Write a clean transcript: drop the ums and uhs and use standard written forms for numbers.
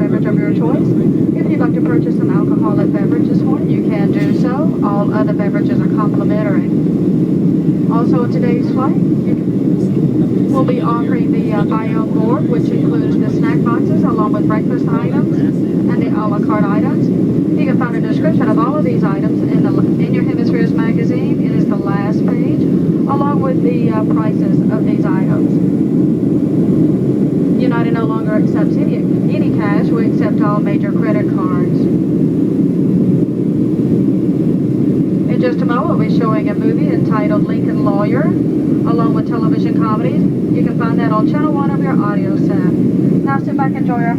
beverage of your choice. If you'd like to purchase an alcoholic beverage this morning, you can do so. All other beverages are complimentary. Also, today's flight, we'll be offering the buy on board, which includes the snack boxes along with breakfast items and the a la carte items. You can find a description of all of these items in your Hemispheres magazine. It is the last page, along with the prices of these items. United no longer accepts any cash. We accept all major credit cards. In just a moment, we'll be showing a movie entitled Lincoln Lawyer, along with television comedies. You can find that on Channel 1 of your audio set. Now sit back and enjoy our